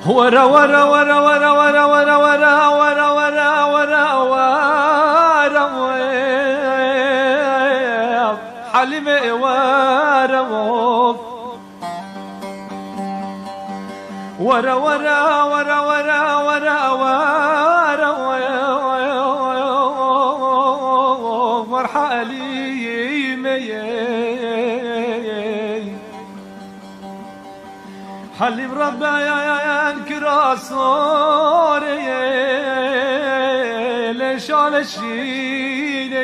ورا ورا ورا ورا ورا ورا ورا ورا ورا ورا ورا حليمة ورا ورا ورا ورا ورا ورا ورا مرحليمة حليم ربا يا انكراسور ليش على الشين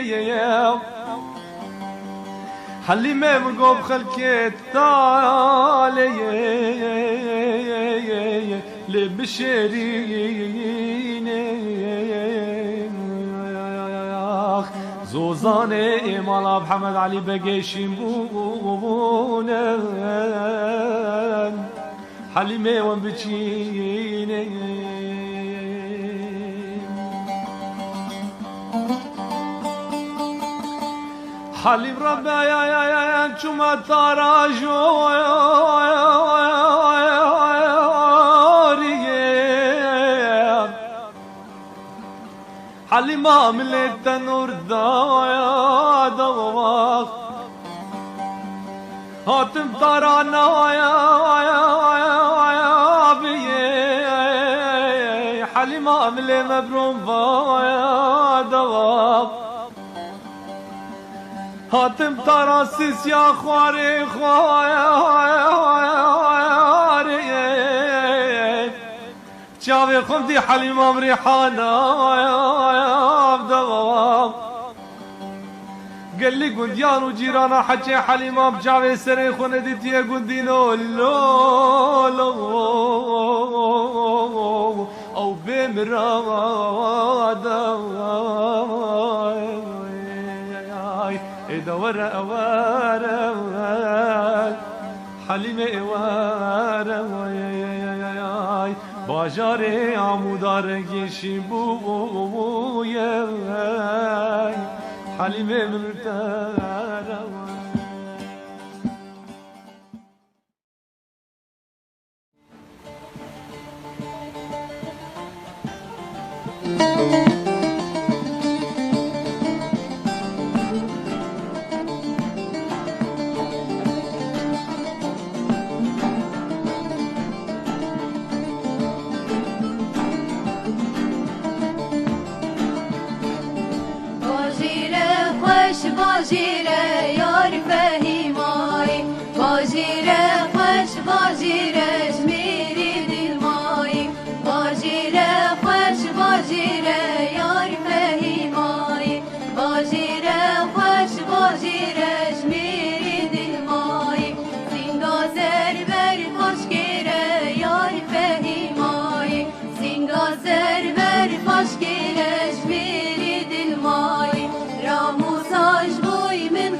حليمة مقوب خلكت تالي لبشرين زوزان امال محمد علي بقيشين بونا حليمة وان بتشيني حليم ربا يا شما تراجو حليم عملت نور دايا دواق هاتم ترانا يا بيه حليم عملت مبروم بايا دواق هاتم تراسيس يا خواري خواري شافي خمدي حليمة مريحانا يا بدوام قال لي قنديان وجيرانا حكي حليمة بجاوي سري خوندي يا قندينو لو لو او بمرادا ورا ورا حليمة ورا باجاري عمودار يشبو يا حليمة مرتارا باجیره یار فهیمای باجیره خوش باجیره جمیری دلمای باجیره خوش باجیره یار فهیمای باجیره خوش باجیره جمیری دلمای سینگا زر بر خوش گیره یار فهیمای سینگا زر بر خوش گیره جمیری دلمای رامو ساج بوی من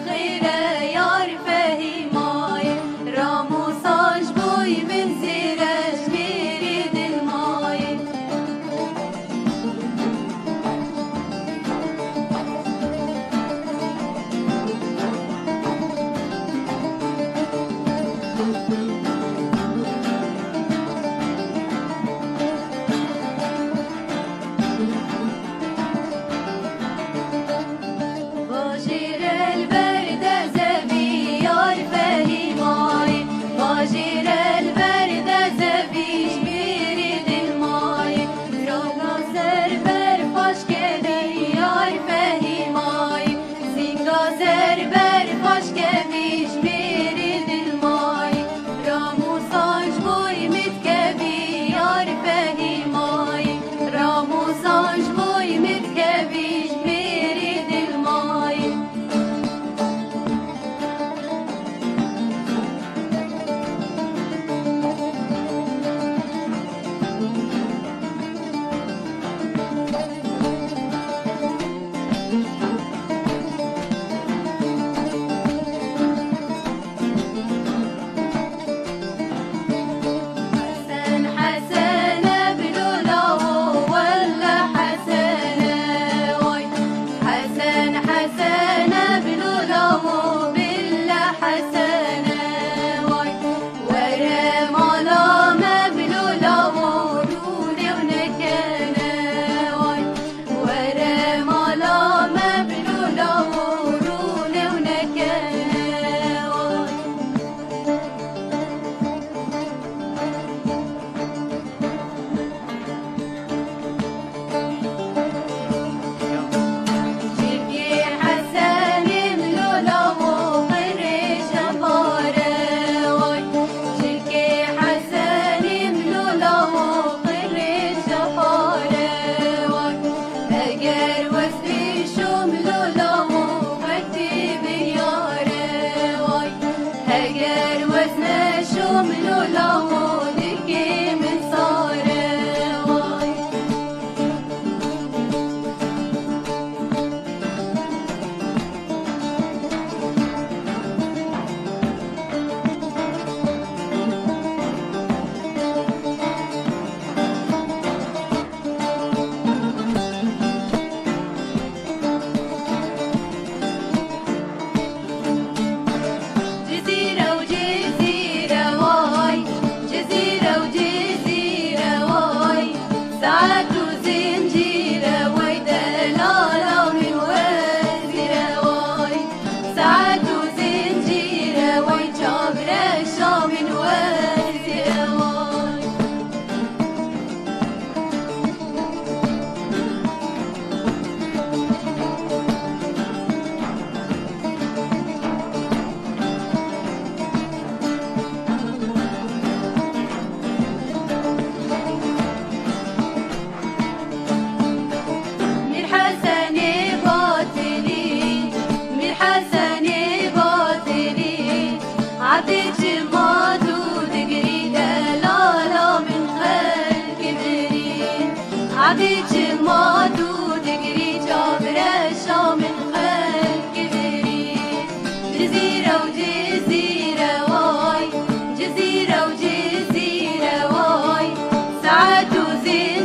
عريج الماضو تجري جابرة من خلق كبري جزيرة وجزيرة واي جزيرة وجزيرة واي سعد وزين